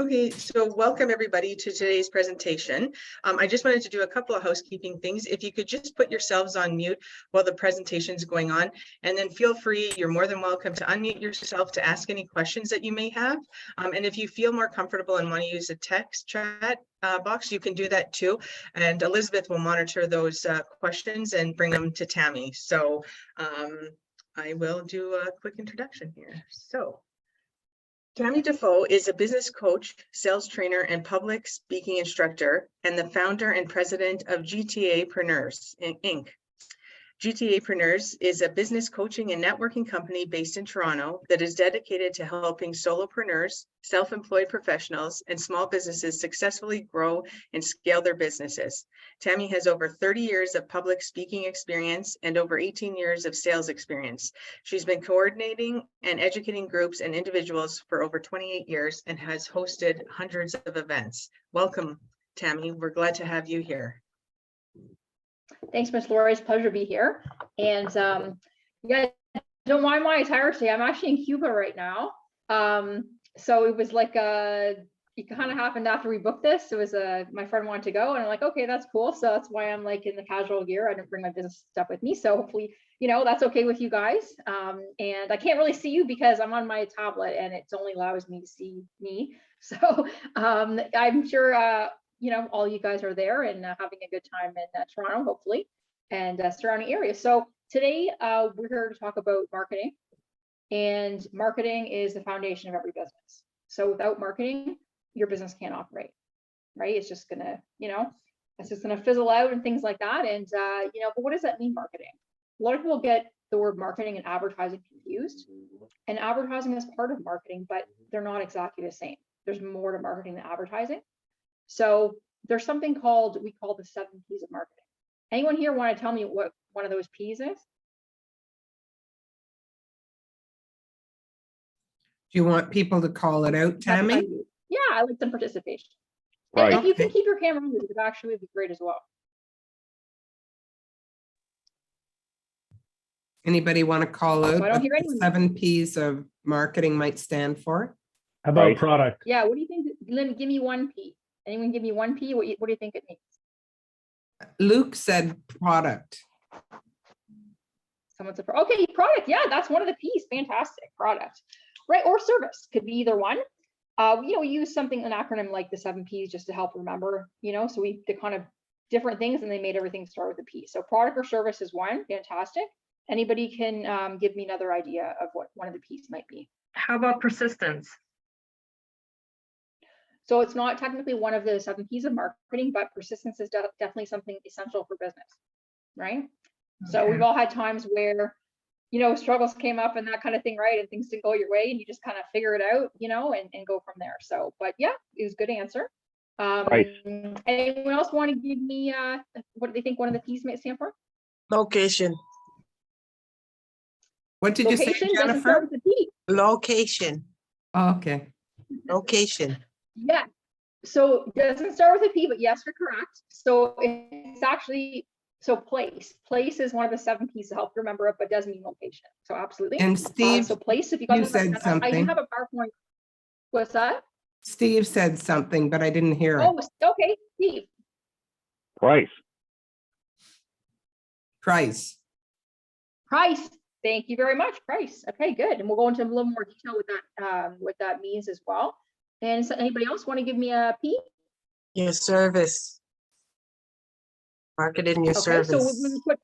Okay, so welcome everybody to today's presentation. I just wanted to do a couple of housekeeping things. If you could just put yourselves on mute while the presentation is going on, and then feel free, you're more than welcome to unmute yourself to ask any questions that you may have. And if you feel more comfortable and want to use a text chat box, you can do that too. And Elizabeth will monitor those questions and bring them to Tammy. So I will do a quick introduction here. So Tammy Defoe is a business coach, sales trainer, and public speaking instructor, and the founder and president of GTApreneurs Inc. GTApreneurs is a business coaching and networking company based in Toronto that is dedicated to helping solopreneurs, self-employed professionals, and small businesses successfully grow and scale their businesses. Tammy has over 30 years of public speaking experience and over 18 years of sales experience. She's been coordinating and educating groups and individuals for over 28 years and has hosted hundreds of events. Welcome, Tammy. We're glad to have you here. Thanks, Ms. Lori. It's a pleasure to be here. And yeah, don't mind my attire today. I'm actually in Cuba right now. So it was like it kind of happened after we booked this. It was my friend wanted to go, and I'm like, okay, that's cool. So that's why I'm like in the casual gear. I didn't bring my business stuff with me. So hopefully, that's okay with you guys. And I can't really see you because I'm on my tablet and it only allows me to see me. So I'm sure all you guys are there and having a good time in Toronto, hopefully, and surrounding areas. So today we're here to talk about marketing, and marketing is the foundation of every business. So without marketing, your business can't operate, right? It's just gonna, it's just gonna fizzle out and things like that. And but what does that mean, marketing? A lot of people get the word marketing and advertising confused, and advertising is part of marketing, but they're not exactly the same. There's more to marketing than advertising. So there's something we call the 7 P's of marketing. Anyone here want to tell me what one of those P's is? Do you want people to call it out, Tammy? Yeah, I like some participation. Right. If you can keep your camera on, it actually would be great as well. Anybody want to call out I don't what hear the anyone. 7 P's of marketing might stand for? How about product? Yeah, what do you think? Lynn, give me 1 P. Anyone give me 1 P? What do you think it means? Luke said product. Someone said, okay, product. Yeah, that's one of the P's. Fantastic. Product. Right, or service. Could be either one. We use an acronym like the 7 P's just to help remember, so we did kind of different things and they made everything start with a P. So product or service is one. Fantastic. Anybody can give me another idea of what one of the P's might be. How about persistence? So it's not technically one of the 7 P's of marketing, but persistence is definitely something essential for business, right? Okay. So we've all had times where, struggles came up and that kind of thing, right? And things didn't go your way and you just kind of figure it out, and go from there. So, but yeah, it was a good answer. Right. Anyone else want to give me what do they think one of the P's might stand for? Location. What did you say, Location doesn't start Jennifer? with a P. Location. Oh, okay. Location. Yeah. So it doesn't start with a P, but yes, you're correct. So it's actually, place. Place is one of the 7 P's to help you remember it, but doesn't mean location. So absolutely. And Steve, so place, if you guys you look said at that, I do something. have a PowerPoint. What's that? Steve said something, but I didn't hear it. Oh, okay, Steve. price? Price. Price. Thank you very much. Price. Okay, good. And we'll go into a little more detail with that, what that means as well. And so anybody else want to give me a P? Your service. Marketing your service. So when we put,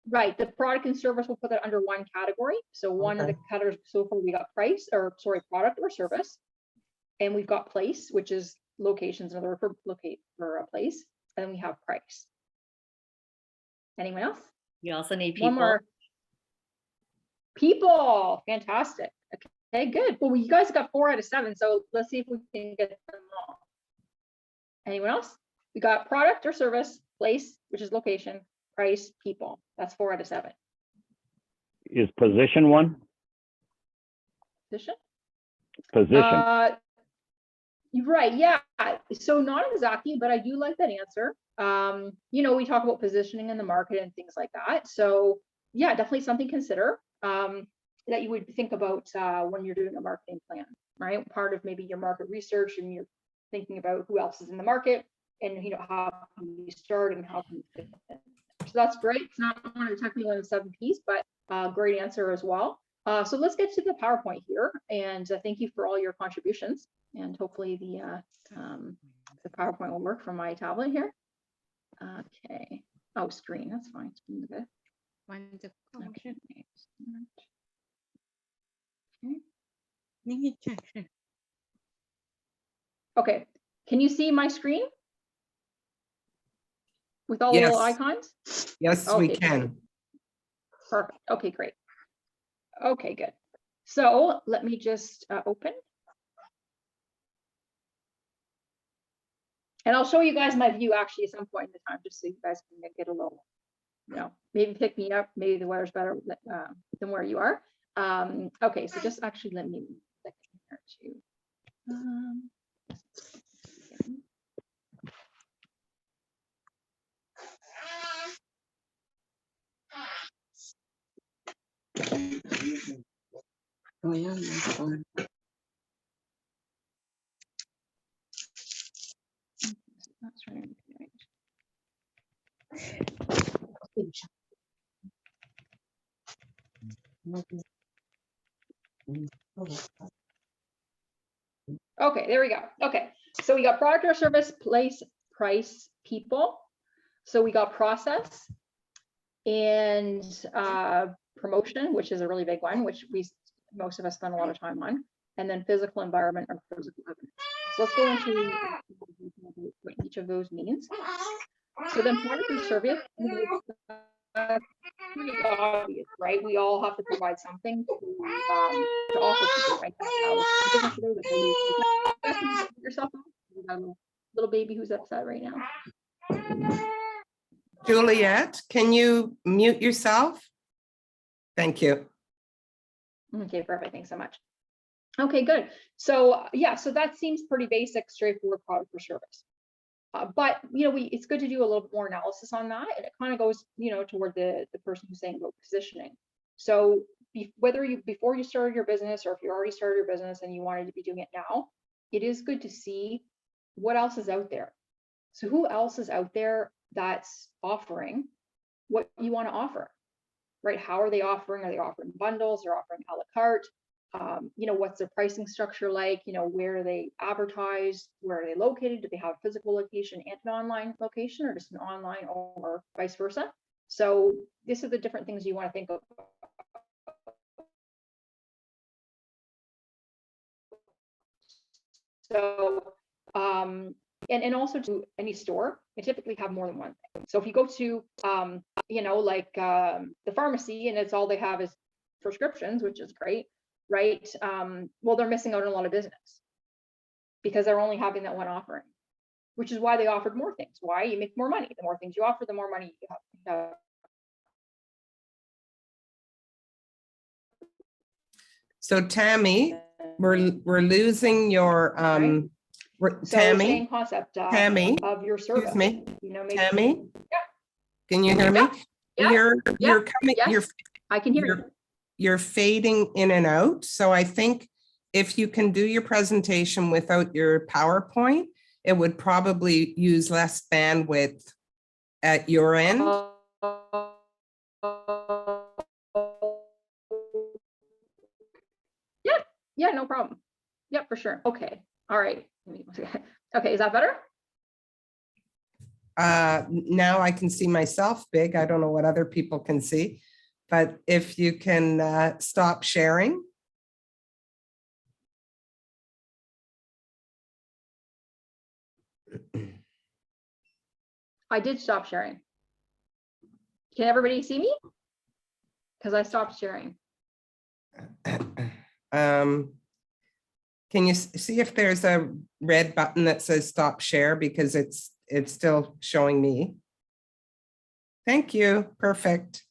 right, the product and service, we'll put that under one category. So one of the categories, so far we got product or service. And we've got place, which is locations, another word for a place. And then we have price. Anyone else? You also need people. One more. People. Fantastic. Okay, good. Well, you guys got 4 out of 7. So let's see if we can get them all. Anyone else? We got product or service, place, which is location, price, people. That's 4 out of 7. Is position one? Position? Position. You're right. Yeah. So not exactly, but I do like that answer. We talk about positioning in the market and things like that. So yeah, definitely something to consider that you would think about when you're doing a marketing plan, right? Part of maybe your market research, and you're thinking about who else is in the market, and how can you start and how can you fit in. So that's great. It's not one of the technical 7 Ps, but great answer as well. So let's get to the PowerPoint here, and thank you for all your contributions. And hopefully the PowerPoint will work from my tablet here. Okay. Oh, screen. That's fine. Screen's good. Okay. Okay. Can you see my screen with all the little Yes. icons? Yes, we Okay. can. Perfect. Okay, great. Okay, good. So let me just open. And I'll show you guys my view actually at some point in the time, just so you guys can get a little, maybe pick me up. Maybe the weather's better than where you are. Okay, so just actually let me click here too. Oh, yeah, that's fine. Not starting to be right. Okay, there we go. Okay, so we got product or service, place, price, people. So we got process and promotion, which is a really big one, which most of us spend a lot of time on, and then physical environment or physical evidence. So let's go into what each of those means. So then product or service, pretty obvious, right? We all have to provide something to offer people, right? That's how business today, that's how you yourself. You got a little baby who's upset right now. Juliet, can you mute yourself? Thank you. Okay, perfect. Thanks so much. Okay, good. So yeah, so that seems pretty basic, straightforward product or service. But it's good to do a little bit more analysis on that, and it kind of goes, toward the person who's saying about positioning. So whether before you started your business, or if you already started your business and you wanted to be doing it now, it is good to see what else is out there. So who else is out there that's offering what you want to offer, right? How are they offering? Are they offering bundles? They're offering a la carte. What's their pricing structure like? Where are they advertised? Where are they located? Do they have a physical location and an online location, or just an online, or vice versa? So these are the different things you want to think of. So, and also to any store, they typically have more than one thing. So if you go to, the pharmacy, and it's all they have is prescriptions, which is great, right? Well, they're missing out on a lot of business because they're only having that one offering, which is why they offered more things. Why? You make more money. The more things you offer, the more money you have. So Tammy, we're losing your So Tammy. same concept Tammy, of your service. excuse me. Tammy, Yeah. Can you hear me? Yeah. You're Yeah. coming. Yes, I can hear you. You're fading in and out. So I think if you can do your presentation without your PowerPoint, it would probably use less bandwidth at your end. Yeah, no problem. Yep, for sure. Okay. All right. Okay, is that better? Now I can see myself big. I don't know what other people can see, but if you can stop sharing. I did stop sharing. Can everybody see me? Because I stopped sharing. Can you see if there's a red button that says stop share, because it's still showing me. Thank you. Perfect.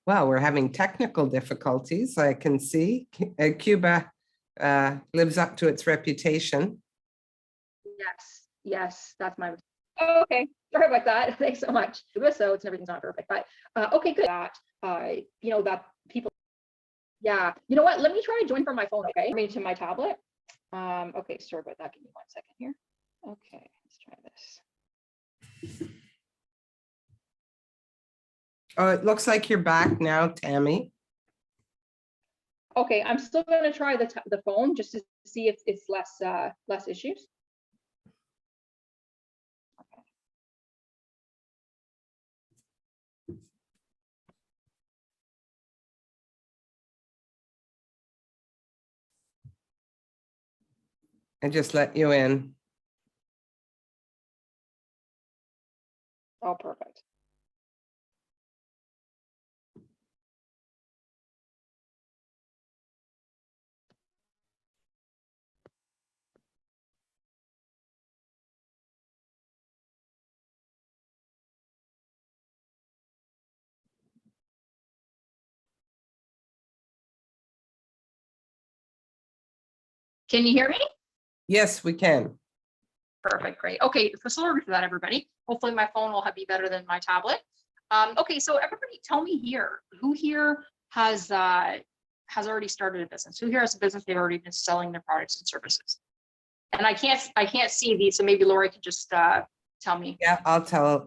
Well, we're having technical difficulties. I can see Cuba lives up to its reputation. Yes, that's my. Oh, okay, sorry about that. Thanks so much. So it's everything's not perfect, but okay, good. That that people. Yeah, you know what? Let me try to join from my phone. Okay, to my tablet. Okay, sorry about that. Give me 1 second here. Okay, let's try this. Oh, it looks like you're back now, Tammy. Okay, I'm still going to try the phone just to see if it's less issues. I just let you in. Oh, perfect. Can you hear me? Yes, we can. Perfect, great. Okay, so sorry for that, everybody. Hopefully my phone will be better than my tablet. Okay, so everybody tell me here, who here has already started a business? Who here has a business they've already been selling their products and services? And I can't see these, so maybe Lori could just tell me. Yeah, I'll tell.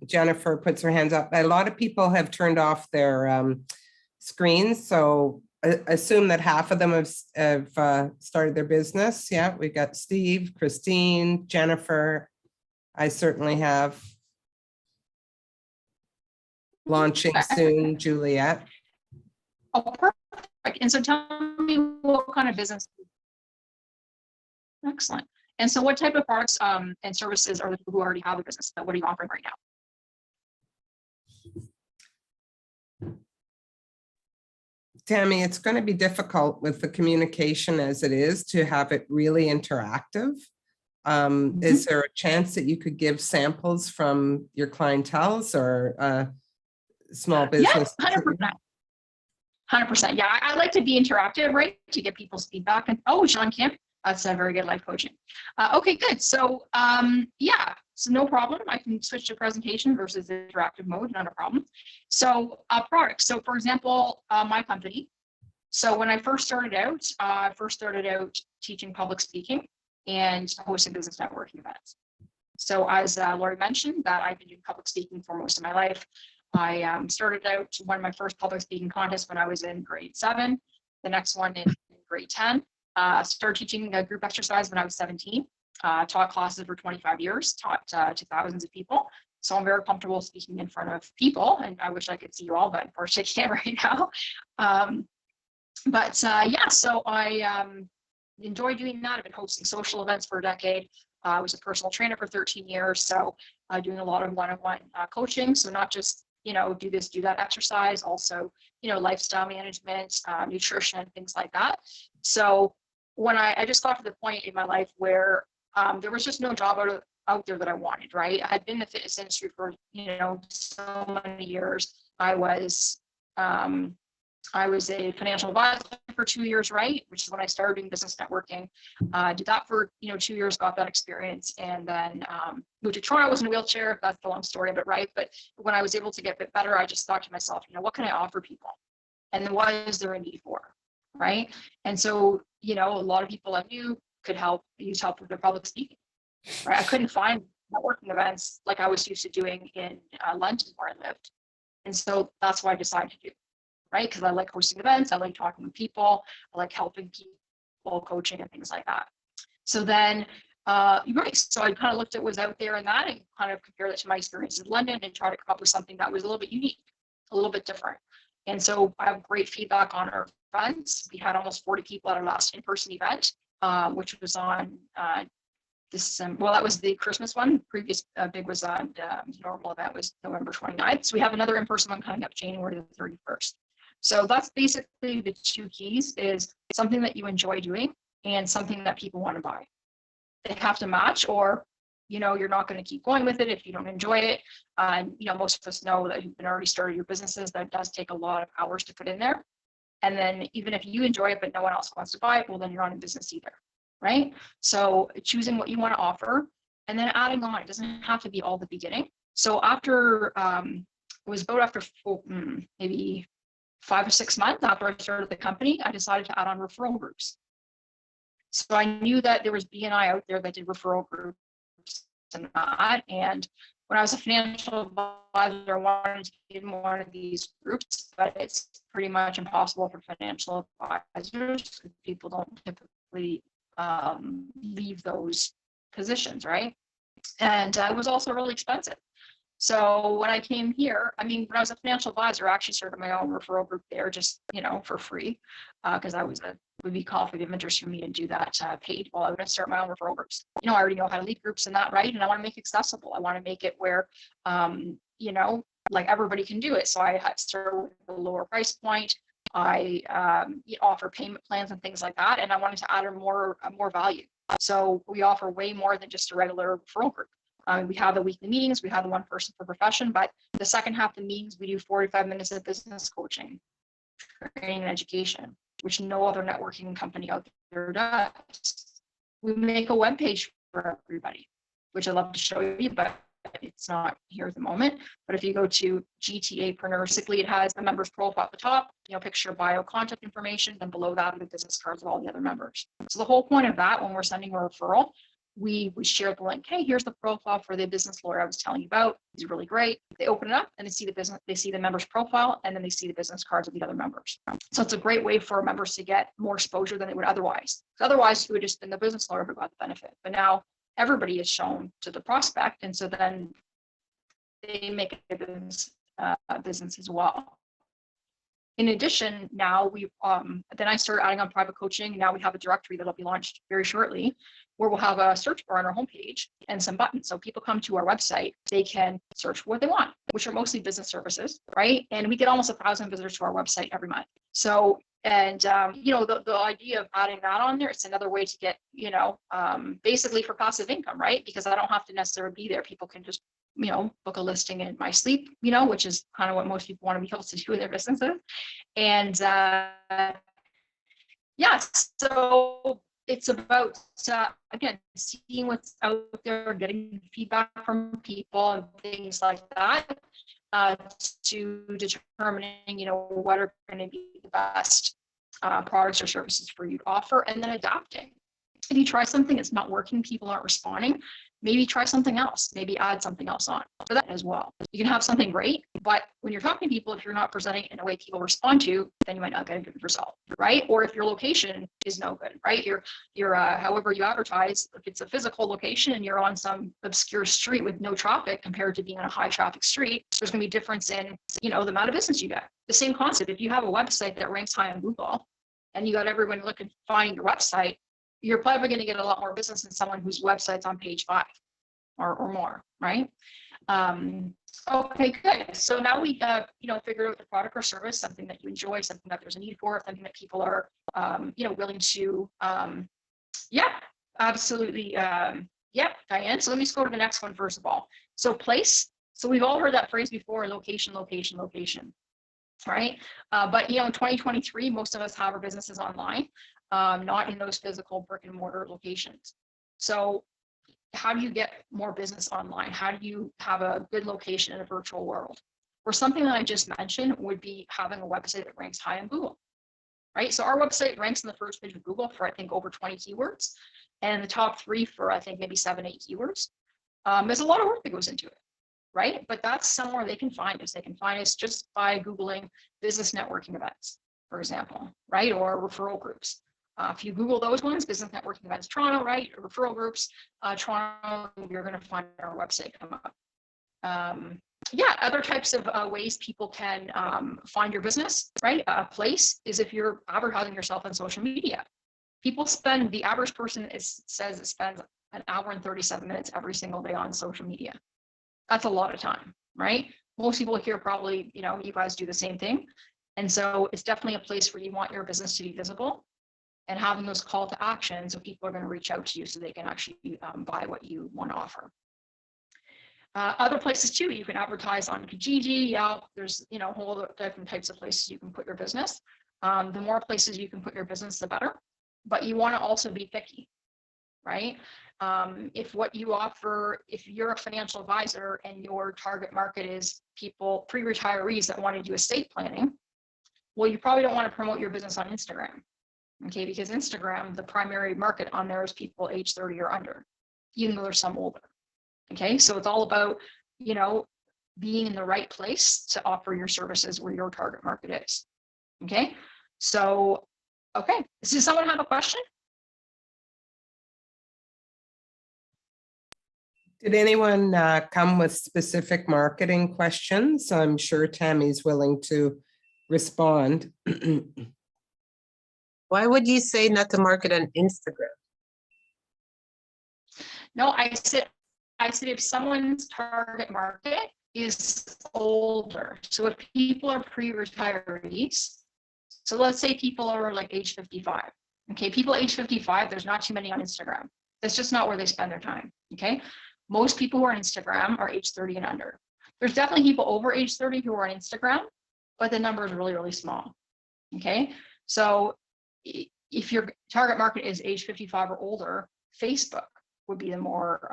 Jennifer puts her hands up. A lot of people have turned off their screens, so assume that half of them have started their business. Yeah, we got Steve, Christine, Jennifer. I certainly have. Launching soon, Juliet. Oh, perfect. And so tell me what kind of business. Excellent. And so what type of products and services are the people who already have a business? What are you offering right now? Tammy, it's going to be difficult with the communication as it is to have it really interactive. Is there a chance that you could give samples from your clientels or small business? Yeah, 100%. 100%. Yeah, I like to be interactive, right? To get people's feedback. And oh, Sean Camp, that's a very good life coaching. Okay, good. So yeah, so no problem. I can switch to presentation versus interactive mode, not a problem. So products. So for example, my company. So when I first started out, teaching public speaking and hosting business networking events. So as Lori mentioned, that I've been doing public speaking for most of my life. I started out one of my first public speaking contests when I was in grade 7, the next one in grade 10. Started teaching a group exercise when I was 17. Taught classes for 25 years, taught to thousands of people. So I'm very comfortable speaking in front of people, and I wish I could see you all, but unfortunately I can't right now. Yeah, so I enjoy doing that. I've been hosting social events for a decade. I was a personal trainer for 13 years, so doing a lot of one-on-one coaching. So not just do this, do that exercise, also lifestyle management, nutrition, things like that. So when I just got to the point in my life where there was just no job out there that I wanted, right? I had been in the fitness industry for so many years. I was a financial advisor for 2 years, right? Which is when I started doing business networking. Did that for 2 years, got that experience, and then moved to Toronto. I was in a wheelchair. That's the long story of it, right? But when I was able to get a bit better, I just thought to myself, what can I offer people? And then what is there a need for, right? And so, a lot of people I knew could use help with their public speaking, right? I couldn't find networking events like I was used to doing in London where I lived. And so that's what I decided to do. Right? Because I like hosting events, I like talking with people, I like helping people, coaching and things like that. So then, right, so I kind of looked at what was out there in that and kind of compared it to my experience in London and try to come up with something that was a little bit unique, a little bit different. And so I have great feedback on our events. We had almost 40 people at our last in-person event, which was on well, that was the Christmas one. Previous big was on normal event was November 29th. So we have another in-person one coming up January the 31st. So that's basically the two keys: is something that you enjoy doing and something that people want to buy. They have to match, or you're not going to keep going with it if you don't enjoy it. And most of us know that you've already started your businesses. That does take a lot of hours to put in there. And then even if you enjoy it, but no one else wants to buy it, well, then you're not in business either, right? So choosing what you want to offer and then adding on, it doesn't have to be all the beginning. So after, it was about after maybe 5 or 6 months after I started the company, I decided to add on referral groups. So I knew that there was BNI out there that did referral groups and that. And when I was a financial advisor, I wanted to get in one of these groups, but it's pretty much impossible for financial advisors because people don't typically leave those positions, right? And it was also really expensive. So when I came here, I mean, when I was a financial advisor, I actually started my own referral group there, just, you know, for free, because I would be conflict of interest for me to do that paid while I would start my own referral groups. You know, I already know how to lead groups and that, right? And I want to make it accessible. I want to make it where, you know, like everybody can do it. So I had to start with a lower price point. I offer payment plans and things like that. And I wanted to add more value. So we offer way more than just a regular referral group. We have the weekly meetings, we have the one person per profession, but the second half of the meetings, we do 45 minutes of business coaching, training and education, which no other networking company out there does. We make a web page for everybody, which I'd love to show you, but it's not here at the moment. But if you go to GTApreneurs, basically it has the member's profile at the top, you know, picture, bio, contact information, and below that are the business cards of all the other members. So the whole point of that, when we're sending a referral, we share the link. Hey, here's the profile for the business lawyer I was telling you about. He's really great. They open it up and they see the business, they see the member's profile, and then they see the business cards of the other members. So it's a great way for members to get more exposure than they would otherwise. Otherwise, you would just been the business lawyer who got the benefit. But now everybody is shown to the prospect, and so then they make a business as well. In addition, now then I started adding on private coaching. Now we have a directory that'll be launched very shortly, where we'll have a search bar on our homepage and some buttons. So people come to our website, they can search what they want, which are mostly business services, right? And we get almost 1,000 visitors to our website every month. So, and you know, the idea of adding that on there, it's another way to get, you know, basically for passive income, right? Because I don't have to necessarily be there. People can just, you know, book a listing in my sleep, you know, which is kind of what most people want to be able to do in their businesses. And yeah, so it's about, again, seeing what's out there, getting feedback from people and things like that, to determining, you know, what are going to be the best products or services for you to offer, and then adapting. If you try something that's not working, people aren't responding, maybe try something else, maybe add something else on for that as well. You can have something great, but when you're talking to people, if you're not presenting in a way people respond to, then you might not get a good result, right? Or if your location is no good, right? You're however you advertise, if it's a physical location and you're on some obscure street with no traffic compared to being on a high traffic street, there's gonna be a difference in, you know, the amount of business you get. The same concept, if you have a website that ranks high on Google and you got everyone looking, finding your website, you're probably going to get a lot more business than someone whose website's on page 5 or more, right? Okay, good. So now we you know, figured out the product or service, something that you enjoy, something that there's a need for, something that people are you know, willing to yeah, absolutely. Yeah, Diane. So let me just go to the next one first of all. So place. So we've all heard that phrase before, location, location, location, right? But you know, in 2023, most of us have our businesses online. Not in those physical brick and mortar locations. So how do you get more business online? How do you have a good location in a virtual world? Or something that I just mentioned would be having a website that ranks high in Google, right? So our website ranks in the first page of Google for, I think, over 20 keywords, and the top 3 for, I think, maybe 7, 8 keywords. There's a lot of work that goes into it, right? But that's somewhere they can find us. They can find us just by Googling business networking events, for example, right? Or referral groups. If you Google those ones, business networking events Toronto, right? Or referral groups, Toronto, you're going to find our website come up. Yeah, other types of ways people can find your business, right? A place is if you're advertising yourself on social media. People spend, the average person says it spends an hour and 37 minutes every single day on social media. That's a lot of time, right? Most people here probably, you know, you guys do the same thing. And so it's definitely a place where you want your business to be visible. And having those call to action, so people are going to reach out to you so they can actually buy what you want to offer. Other places too, you can advertise on Kijiji, Yelp. There's, you know, a whole different types of places you can put your business. The more places you can put your business, the better. But you want to also be picky, right? If what you offer, if you're a financial advisor and your target market is people, pre-retirees that want to do estate planning, well, you probably don't want to promote your business on Instagram, okay? Because Instagram, the primary market on there is people age 30 or under, even though there's some older, okay? So it's all about, you know, being in the right place to offer your services where your target market is, okay? So, okay, does someone have a question? Did anyone come with specific marketing questions? I'm sure Tammy's willing to respond. Why would you say not to market on Instagram? No, I said if someone's target market is older, so if people are pre-retirees, so let's say people are like age 55, okay, people age 55, there's not too many on Instagram. That's just not where they spend their time, okay? Most people who are on Instagram are age 30 and under. There's definitely people over age 30 who are on Instagram, but the number is really, really small, okay? So if your target market is age 55 or older, Facebook would be the more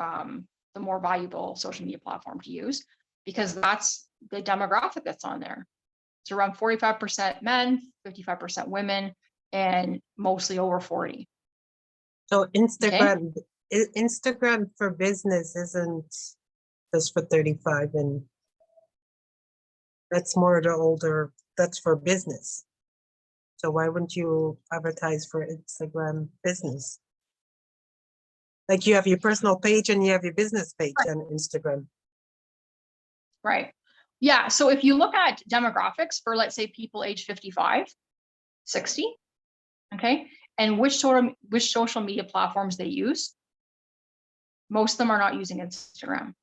valuable social media platform to use, because that's the demographic that's on there. It's around 45% men, 55% women, and mostly over 40. So Instagram, Instagram for business isn't just for 35, and that's more the older, that's for business. So why wouldn't you advertise for Instagram business? Like you have your personal page and you have your business page on Instagram. Right. Yeah. So if you look at demographics for, let's say, people age 55, 60, okay, and which social media platforms they use, most of them are not using Instagram.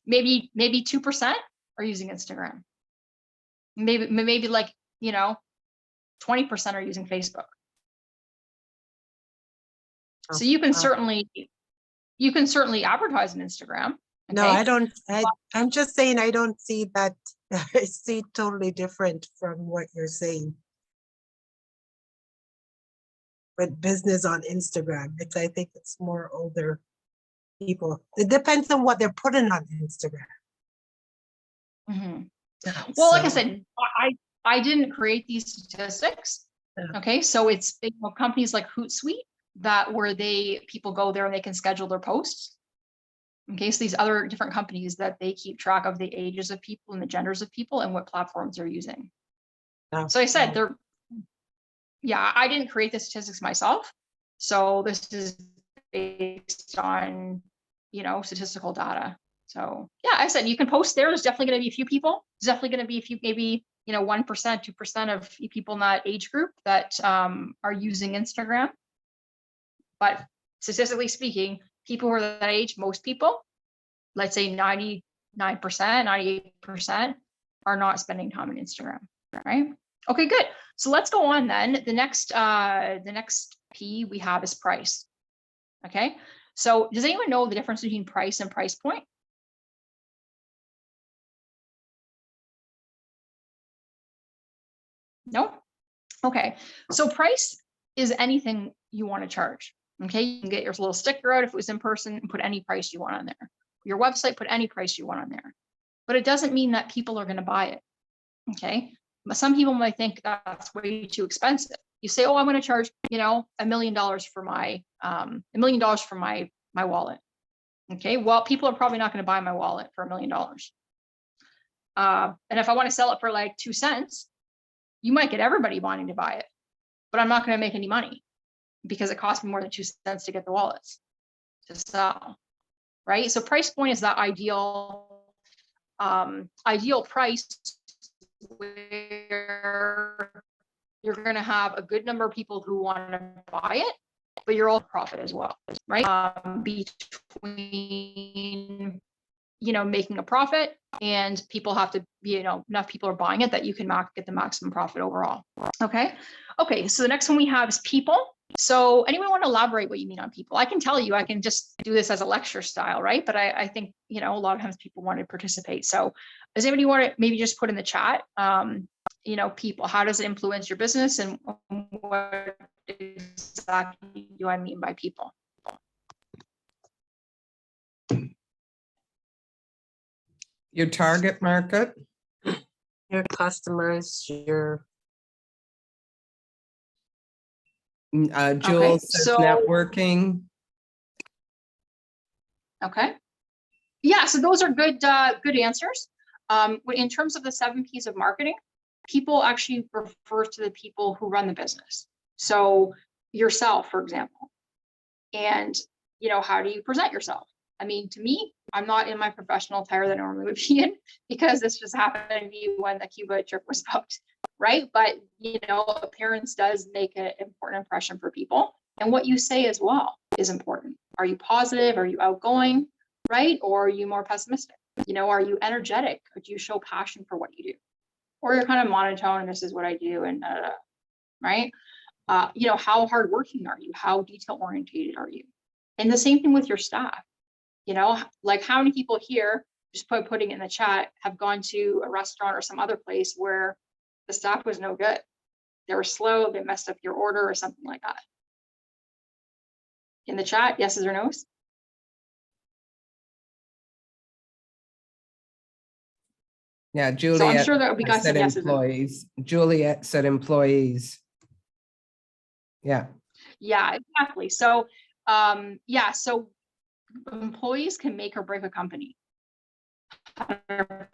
Maybe 2% are using Instagram. Maybe like, you know, 20% are using Facebook. So you can certainly advertise on Instagram. Okay? No, I don't. I'm just saying I don't see that. I see totally different from what you're saying. But business on Instagram, I think it's more older people. It depends on what they're putting on Instagram. Mm-hmm. Well, like I said, I didn't create these statistics. Yeah. Okay, so it's companies like Hootsuite where people go there and they can schedule their posts. Okay, so these other different companies that they keep track of the ages of people and the genders of people and what platforms they're using. Yeah. So I said I didn't create the statistics myself. So this is based on, statistical data. So yeah, I said you can post there. There's definitely going to be a few people. There's definitely going to be a few, maybe 1%, 2% of people in that age group that are using Instagram. But statistically speaking, people who are that age, most people, let's say 99%, 98%, are not spending time on Instagram, right? Okay, good. So let's go on then. The next P we have is price. Okay. So does anyone know the difference between price and price point? No? Okay. So price is anything you want to charge. Okay. You can get your little sticker out if it was in person and put any price you want on there. Your website, put any price you want on there. But it doesn't mean that people are going to buy it. Okay. But some people might think that's way too expensive. You say, oh, I'm going to charge, $1 million for my my wallet. Okay. Well, people are probably not going to buy my wallet for $1 million. And if I want to sell it for like 2 cents, you might get everybody wanting to buy it, but I'm not going to make any money because it costs me more than 2 cents to get the wallets to sell. Right. So price point is that ideal price where you're going to have a good number of people who want to buy it, but you're all profit as well, right? Between, making a profit and people have to be, enough people are buying it that you can get the maximum profit overall. Okay. Okay. So the next one we have is people. So anyone want to elaborate what you mean on people? I can tell you, I can just do this as a lecture style, right? But I think, you know, a lot of times people want to participate. So does anybody want to maybe just put in the chat, you know, people, how does it influence your business, and what exactly do I mean by people? Your target market. Your customers, your, Jules says so- networking. Okay. Yeah, so those are good, good answers. In terms of the 7 P's of marketing, people actually refer to the people who run the business. So yourself, for example, and, you know, how do you present yourself? I mean, to me, I'm not in my professional attire that I normally would be in, because this just happened to be when the Cuba trip was booked, right? But, you know, appearance does make an important impression for people. And what you say as well is important. Are you positive? Are you outgoing, right? Or are you more pessimistic? You know, are you energetic? Or do you show passion for what you do? Or you're kind of monotone, and this is what I do, and right? You know, how hardworking are you? How detail oriented are you? And the same thing with your staff. You know, like how many people here, just putting it in the chat, have gone to a restaurant or some other place where the staff was no good? They were slow, they messed up your order or something like that. In the chat, yeses or nos? Yeah, Juliet. So I'm sure that we got said some yeses. employees. Juliet said employees. Yeah. Yeah, exactly. So, yeah, so employees can make or break a company. 100%.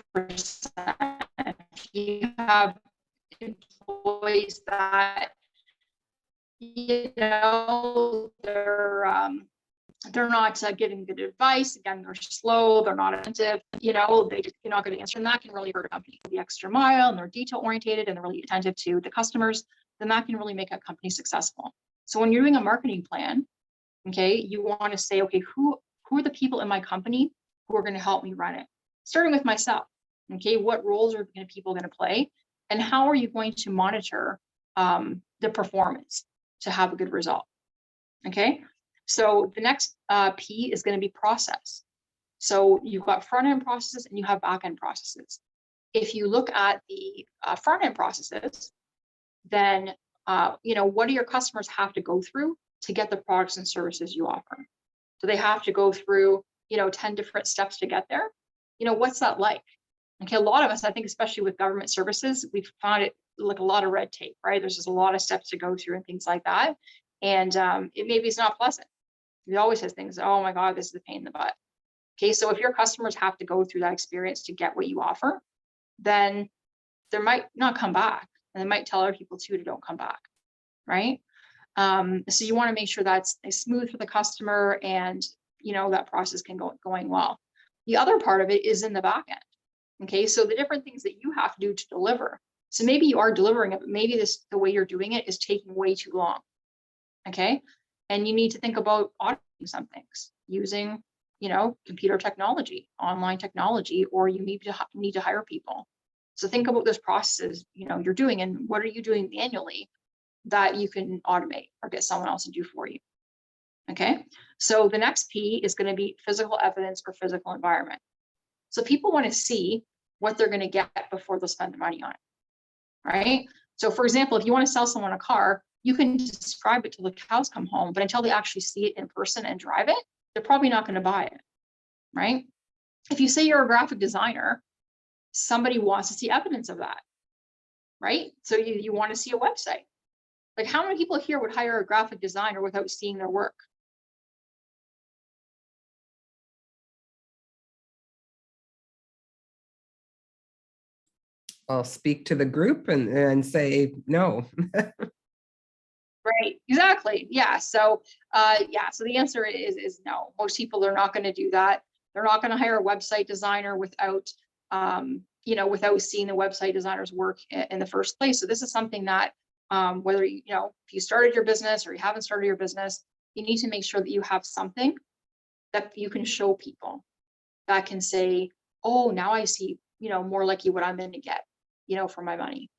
If you have employees that, you know, they're not giving good advice. Again, they're slow, they're not attentive, you know, you're not going to answer, and that can really hurt a company. The extra mile, and they're detail oriented, and they're really attentive to the customers, then that can really make a company successful. So when you're doing a marketing plan, okay, you want to say, okay, who are the people in my company who are going to help me run it? Starting with myself, okay, what roles are people going to play, and how are you going to monitor the performance to have a good result? Okay, so the next P is going to be process. So you've got front end processes and you have back end processes. If you look at the front end processes, then you know, what do your customers have to go through to get the products and services you offer? So they have to go through, you know, 10 different steps to get there. You know, what's that like? Okay, a lot of us, I think, especially with government services, we've found it like a lot of red tape, right? There's just a lot of steps to go through and things like that. And maybe it's not pleasant. It always has things, oh my God, this is a pain in the butt. Okay, so if your customers have to go through that experience to get what you offer, then they might not come back, and they might tell other people too to don't come back, right? So you want to make sure that's smooth for the customer, and you know that process can go going well. The other part of it is in the back end. Okay, so the different things that you have to do to deliver. So maybe you are delivering it, but maybe the way you're doing it is taking way too long. Okay, and you need to think about automating some things using, you know, computer technology, online technology, or you need to hire people. So think about those processes, you know, you're doing, and what are you doing manually that you can automate or get someone else to do for you. Okay, so the next P is going to be physical evidence or physical environment. So people want to see what they're going to get before they'll spend the money on it, right? So for example, if you want to sell someone a car, you can describe it till the cows come home, but until they actually see it in person and drive it, they're probably not going to buy it, right? If you say you're a graphic designer, somebody wants to see evidence of that, right? So you want to see a website. Like, how many people here would hire a graphic designer without seeing their work? I'll speak to the group and say no. Right, exactly. Yeah. So yeah, so the answer is no. Most people are not going to do that. They're not going to hire a website designer without you know, without seeing the website designer's work in the first place. So this is something that whether you know, if you started your business or you haven't started your business, you need to make sure that you have something that you can show people that can say, oh, now I see, you know, more likely what I'm going to get, you know, for my money,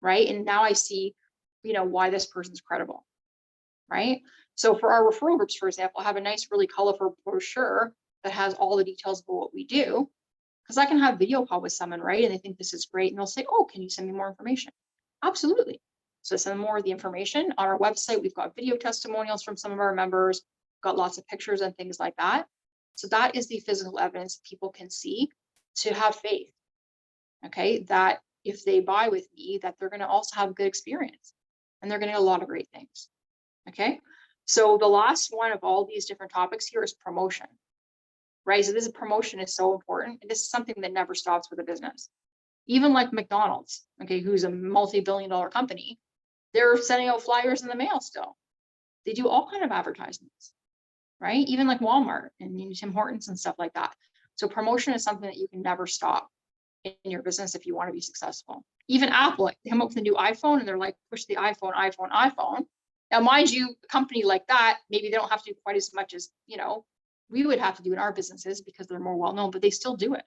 right? And now I see, you know, why this person's credible, right? So for our referral groups, for example, I have a nice, really colorful brochure that has all the details about what we do. Because I can have video call with someone, right? And they think this is great. And they'll say, oh, can you send me more information? Absolutely. So send more of the information. On our website, we've got video testimonials from some of our members, got lots of pictures and things like that. So that is the physical evidence people can see to have faith, okay? That if they buy with me, that they're gonna also have a good experience and they're gonna get a lot of great things, okay? So the last one of all these different topics here is promotion. Right, so this promotion is so important. And this is something that never stops with a business. Even like McDonald's, okay, who's a multi-billion-dollar company, they're sending out flyers in the mail still. They do all kind of advertisements, right? Even like Walmart and Tim Hortons and stuff like that. So promotion is something that you can never stop in your business if you want to be successful. Even Apple, they come up with a new iPhone and they're like, push the iPhone, iPhone, iPhone. Now, mind you, a company like that, maybe they don't have to do quite as much as, you know, we would have to do in our businesses because they're more well-known, but they still do it,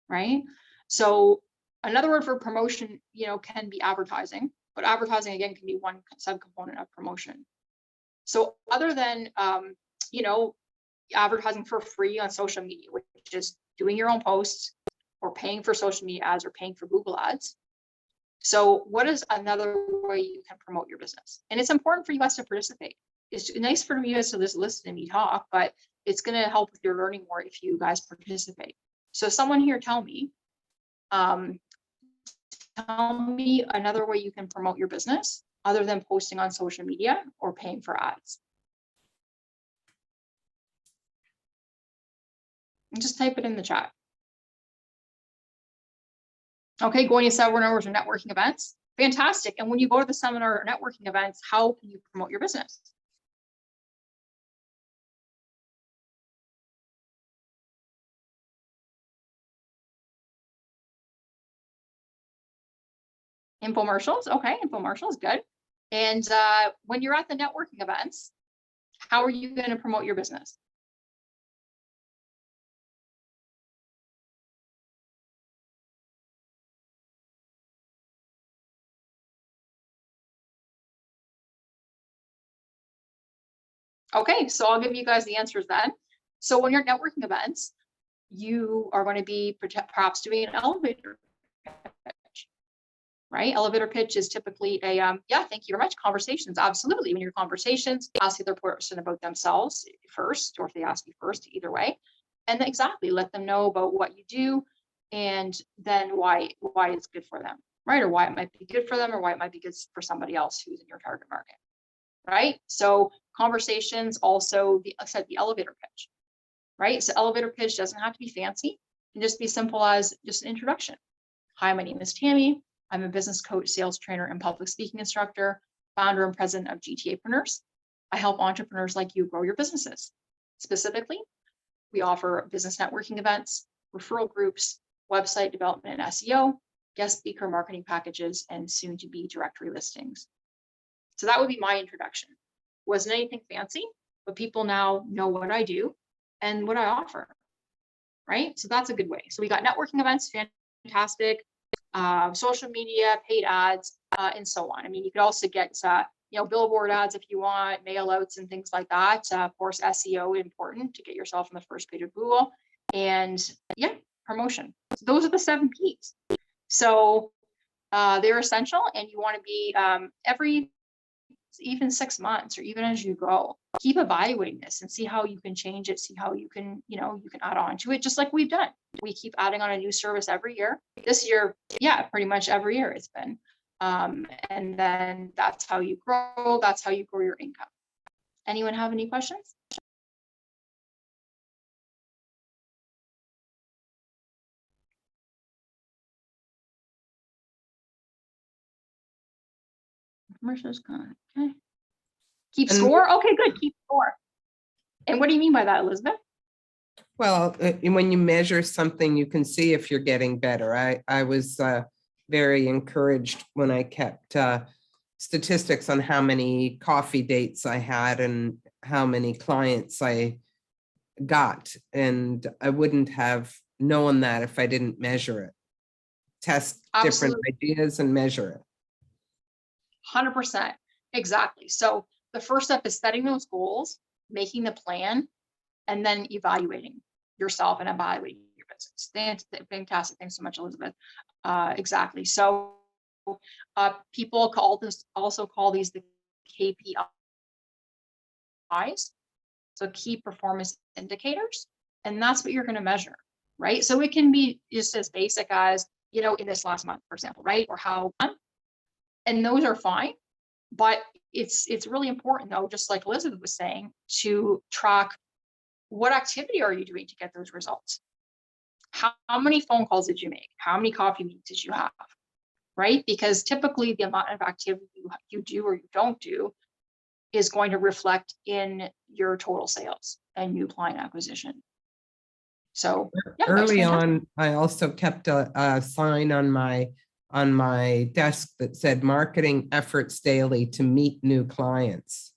right? So another word for promotion, you know, can be advertising, but advertising again can be one subcomponent of promotion. So other than, you know, advertising for free on social media, which is doing your own posts or paying for social media ads or paying for Google ads. So what is another way you can promote your business? And it's important for you guys to participate. It's nice for you guys to just listen to me talk, but it's going to help with your learning more if you guys participate. So someone here tell me another way you can promote your business other than posting on social media or paying for ads. And just type it in the chat. Okay, going to seminars or networking events. Fantastic. And when you go to the seminar or networking events, how can you promote your business? Infomercials, okay, infomercials, good. And when you're at the networking events, how are you going to promote your business? Okay, so I'll give you guys the answers then. So when you're at networking events, you are going to be perhaps doing an elevator pitch, right? Elevator pitch is typically a, yeah, thank you very much. Conversations, absolutely. When your conversations, ask the other person about themselves first, or if they ask you first, either way. And then exactly, let them know about what you do and then why it's good for them, right? Or why it might be good for them or why it might be good for somebody else who's in your target market, right? So conversations, also the elevator pitch, right? So elevator pitch doesn't have to be fancy. It can just be simple as just an introduction. Hi, my name is Tammy. I'm a business coach, sales trainer, and public speaking instructor, founder and president of GTApreneurs. I help entrepreneurs like you grow your businesses. Specifically, we offer business networking events, referral groups, website development and SEO, guest speaker marketing packages, and soon to be directory listings. So that would be my introduction. Wasn't anything fancy, but people now know what I do and what I offer, right? So that's a good way. So we got networking events, fantastic, social media, paid ads, and so on. I mean, you could also get, you know, billboard ads if you want, mail outs and things like that. Of course, SEO important to get yourself on the first page of Google, and yeah, promotion. So those are the 7 P's. So they're essential, and you want to be every even 6 months or even as you go, keep evaluating this and see how you can change it, see how you can, you know, you can add on to it, just like we've done. We keep adding on a new service every year. This year, yeah, pretty much every year it's been. And then that's how you grow. That's how you grow your income. Anyone have any questions? Commercials, okay. Keep score. Okay, good. Keep score. And what do you mean by that, Elizabeth? Well, when you measure something, you can see if you're getting better. I was very encouraged when I kept statistics on how many coffee dates I had and how many clients I got. And I wouldn't have known that if I didn't measure it. Test different ideas and measure it. 100%. Exactly. So the first step is setting those goals, making the plan, and then evaluating yourself and evaluating your business. Fantastic. Thanks so much, Elizabeth. Exactly. So people also call these the KPIs. So key performance indicators. And that's what you're going to measure, right? So it can be just as basic as, you know, in this last month, for example, right? Or how, and those are fine. But it's really important, though, just like Elizabeth was saying, to track what activity are you doing to get those results? How many phone calls did you make? How many coffee meetings did you have? Right? Because typically the amount of activity you do or you don't do is going to reflect in your total sales and new client acquisition. So yeah, early on, I also kept a sign on my desk that said marketing efforts daily to meet new clients.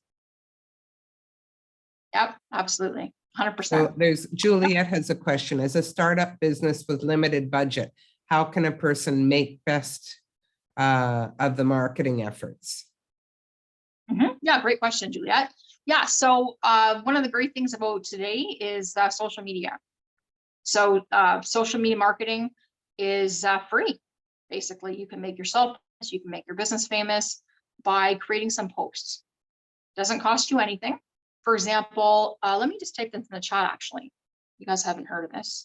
Yep, absolutely. 100%. So there's Juliet has a question. As a startup business with limited budget, how can a person make best of the marketing efforts? Yeah, great question, Juliet. Yeah, so one of the great things about today is social media. So social media marketing is free. Basically, you can make yourself famous, you can make your business famous by creating some posts. Doesn't cost you anything. For example, let me just type this in the chat, actually. You guys haven't heard of this.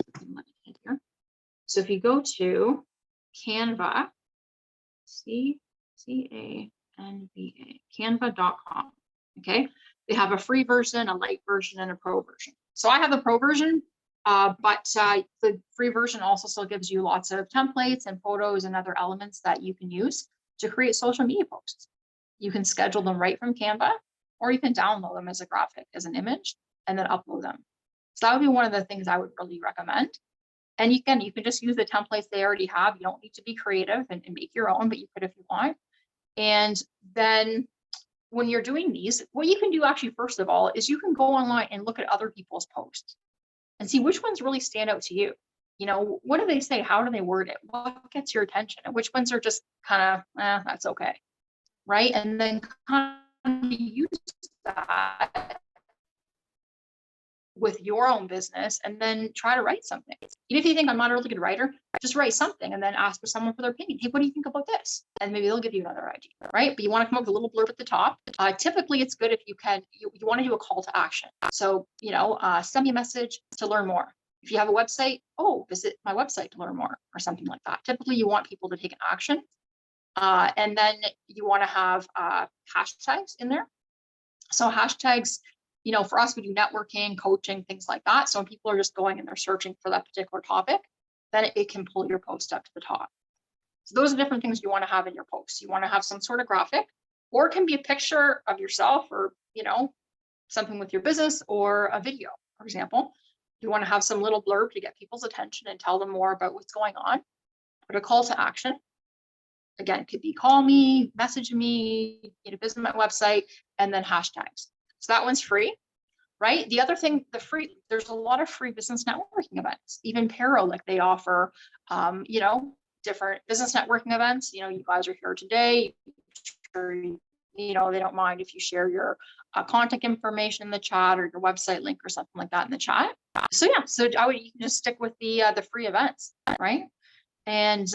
So if you go to Canva, C-A-N-V-A, canva.com, okay? They have a free version, a light version, and a pro version. So I have the pro version, but the free version also still gives you lots of templates and photos and other elements that you can use to create social media posts. You can schedule them right from Canva, or you can download them as a graphic, as an image, and then upload them. So that would be one of the things I would really recommend. And you can just use the templates they already have. You don't need to be creative and make your own, but you could if you want. And then when you're doing these, what you can do actually, first of all, is you can go online and look at other people's posts and see which ones really stand out to you. You know, what do they say? How do they word it? What gets your attention? And which ones are just kind of, that's okay. Right. And then kind of use that with your own business and then try to write something. Even if you think I'm not a really good writer, just write something and then ask for someone for their opinion. Hey, what do you think about this? And maybe they'll give you another idea, right? But you want to come up with a little blurb at the top. Typically it's good if you can, you want to do a call to action. So, you know, send me a message to learn more. If you have a website, visit my website to learn more or something like that. Typically you want people to take an action. And then you want to have hashtags in there. So hashtags, you know, for us, we do networking, coaching, things like that. So when people are just going and they're searching for that particular topic, then it can pull your post up to the top. So those are different things you want to have in your posts. You want to have some sort of graphic, or it can be a picture of yourself, or, you know, something with your business, or a video, for example. You want to have some little blurb to get people's attention and tell them more about what's going on. But a call to action, again, it could be call me, message me, visit my website, and then hashtags. So that one's free, right? The other thing, there's a lot of free business networking events. Even Paro, like they offer, you know, different business networking events. You know, you guys are here today. You know, they don't mind if you share your contact information in the chat or your website link or something like that in the chat. So yeah, so you can just stick with the free events, right? And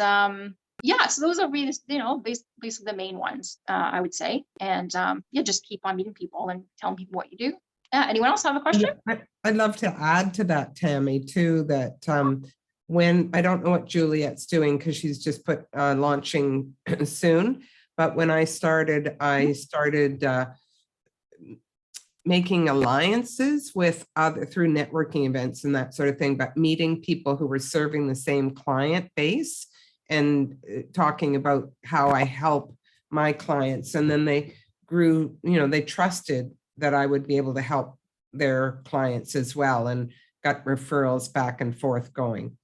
yeah, so those are really, you know, basically the main ones, I would say. And yeah, just keep on meeting people and telling people what you do. Anyone else have a question? I'd love to add to that, Tammy, too, that when, I don't know what Juliet's doing because she's just put launching soon, but when I started making alliances with through networking events and that sort of thing, but meeting people who were serving the same client base and talking about how I help my clients. And then they grew, you know, they trusted that I would be able to help their clients as well, and got referrals back and forth going.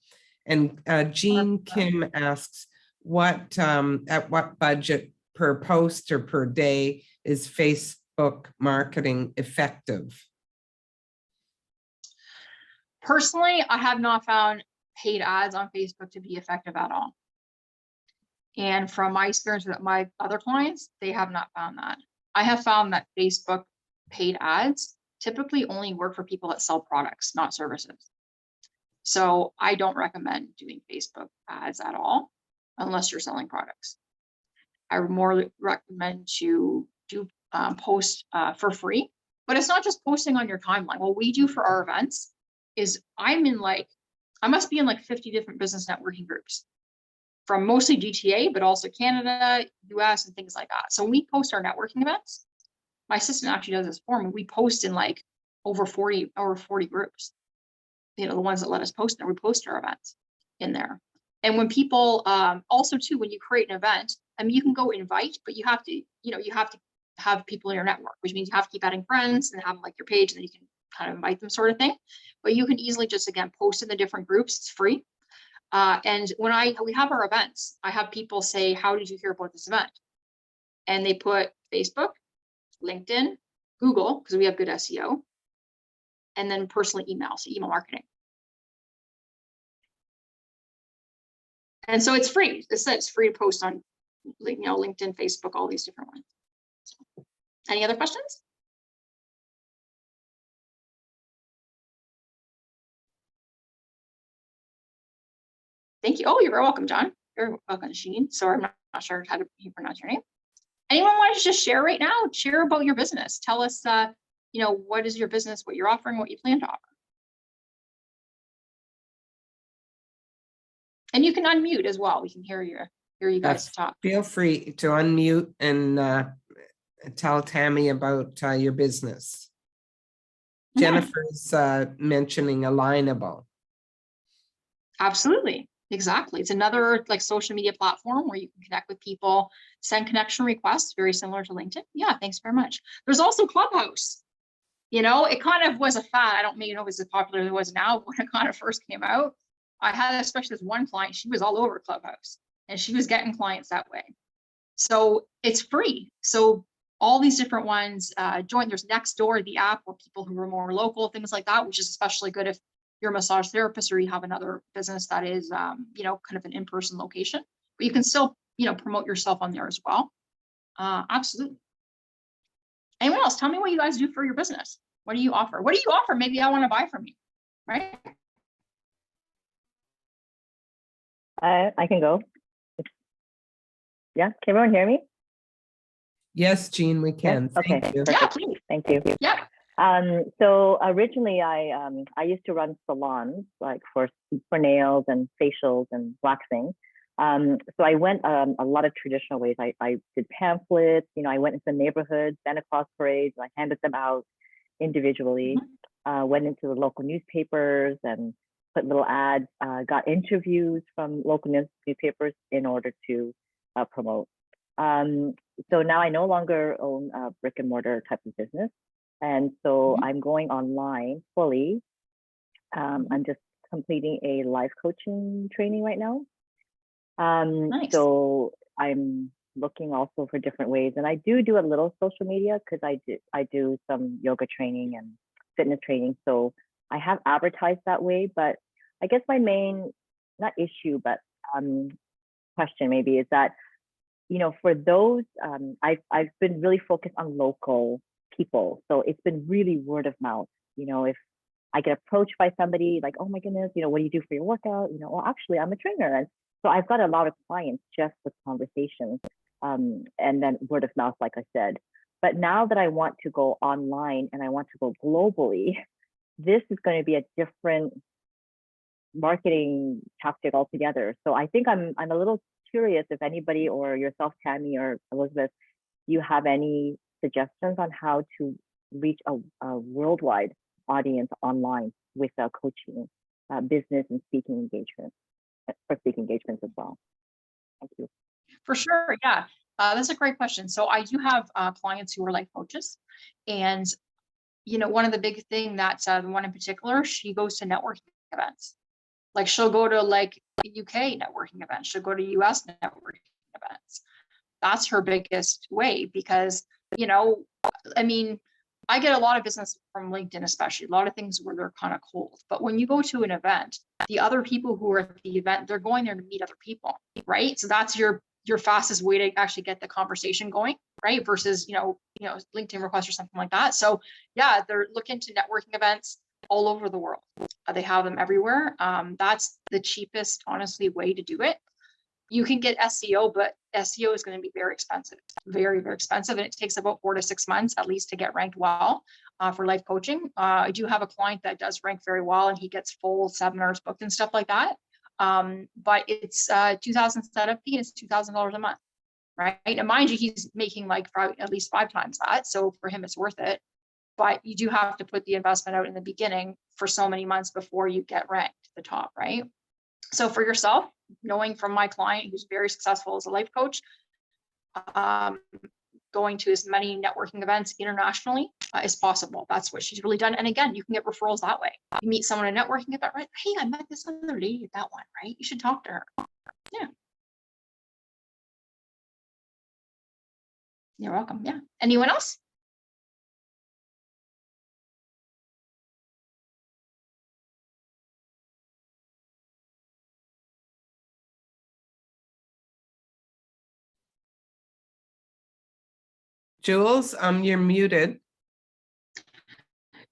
And Jean Kim asks, at what budget per post or per day is Facebook marketing effective? Personally, I have not found paid ads on Facebook to be effective at all. And from my experience with my other clients, they have not found that. I have found that Facebook paid ads typically only work for people that sell products, not services. So I don't recommend doing Facebook ads at all, unless you're selling products. I would more recommend to do post for free, but it's not just posting on your timeline. What we do for our events is I must be in like 50 different business networking groups from mostly GTA, but also Canada, US, and things like that. So when we post our networking events, my assistant actually does this for me. We post in like over 40 groups. You know, the ones that let us post there, we post our events in there. And when people, also too, when you create an event, I mean, you can go invite, but you have to have people in your network, which means you have to keep adding friends and have like your page, and then you can kind of invite them, sort of thing. But you can easily just, again, post in the different groups. It's free. And when we have our events, I have people say, how did you hear about this event? And they put Facebook, LinkedIn, Google, because we have good SEO, and then personal email, so email marketing. And so it's free. It's free to post on, LinkedIn, Facebook, all these different ones. So, any other questions? Thank you. Oh, you're very welcome, John. You're welcome, Sheen. So I'm not sure how to pronounce your name. Anyone want to just share right now? Share about your business. Tell us, what is your business, what you're offering, what you plan to offer. And you can unmute as well. We can hear you guys talk. Feel free to unmute and tell Tammy about your business. Jennifer's mentioning Alignable. Absolutely. Exactly. It's another like social media platform where you can connect with people, send connection requests, very similar to LinkedIn. Yeah, thanks very much. There's also Clubhouse. It kind of was a fad. I don't know if it's as popular as it was now, but when it kind of first came out, I had especially this one client, she was all over Clubhouse and she was getting clients that way. So it's free. So all these different ones, join. There's Nextdoor, the app, where people who are more local, things like that, which is especially good if you're a massage therapist or you have another business that is, kind of an in-person location, but you can still, promote yourself on there as well. Absolutely. Anyone else? Tell me what you guys do for your business. What do you offer? What do you offer? Maybe I want to buy from you, right? I can go. Yeah, can everyone hear me? Yes, Jean, we can. Yes? Okay, Thank you. Yeah, please. Thank you. Yeah. So originally I used to run salons, like for nails and facials and waxing. So I went a lot of traditional ways. I did pamphlets, I went into neighborhoods, Santa Claus parades, I handed them out individually, went into the local newspapers and put little ads, got interviews from local newspapers in order to promote. So now I no longer own a brick and mortar type of business. And so I'm going online fully. I'm just completing a life coaching training right now. Nice. So I'm looking also for different ways. And I do a little social media because I do some yoga training and fitness training. So I have advertised that way, but I guess my main, not issue, but question maybe is that, for those, I've been really focused on local people. So it's been really word of mouth. If I get approached by somebody like, oh my goodness, what do you do for your workout? Well, actually I'm a trainer. And so I've got a lot of clients just with conversations, and then word of mouth, like I said. But now that I want to go online and I want to go globally, this is going to be a different marketing tactic altogether. So I think I'm a little curious if anybody, or yourself, Tammy or Elizabeth, you have any suggestions on how to reach a worldwide audience online with coaching, business and speaking engagements, for speaking engagements as well. Thank you. For sure, yeah. That's a great question. So I do have clients who are life coaches, and one of the big thing that the one in particular, she goes to networking events. Like she'll go to like UK networking events, she'll go to US networking events. That's her biggest way because, I get a lot of business from LinkedIn, especially a lot of things where they're kind of cold. But when you go to an event, the other people who are at the event, they're going there to meet other people, right? So that's your fastest way to actually get the conversation going, right? Versus, LinkedIn requests or something like that. So yeah, they're looking to networking events all over the world. They have them everywhere. That's the cheapest, honestly, way to do it. You can get SEO, but SEO is going to be very expensive, very, very expensive. And it takes about 4 to 6 months at least to get ranked well for life coaching. I do have a client that does rank very well, and he gets full seminars booked and stuff like that. But it's $2,000 setup fee, and it's $2,000 a month, right? And mind you, he's making like probably at least 5 times that. So for him, it's worth it. But you do have to put the investment out in the beginning for so many months before you get ranked at the top, right? So for yourself, knowing from my client who's very successful as a life coach, going to as many networking events internationally as possible. That's what she's really done. And again, you can get referrals that way. You meet someone at a networking event, right? Hey, I met this other lady at that one, right? You should talk to her. Yeah. You're welcome. Yeah. Anyone else? Jules, you're muted.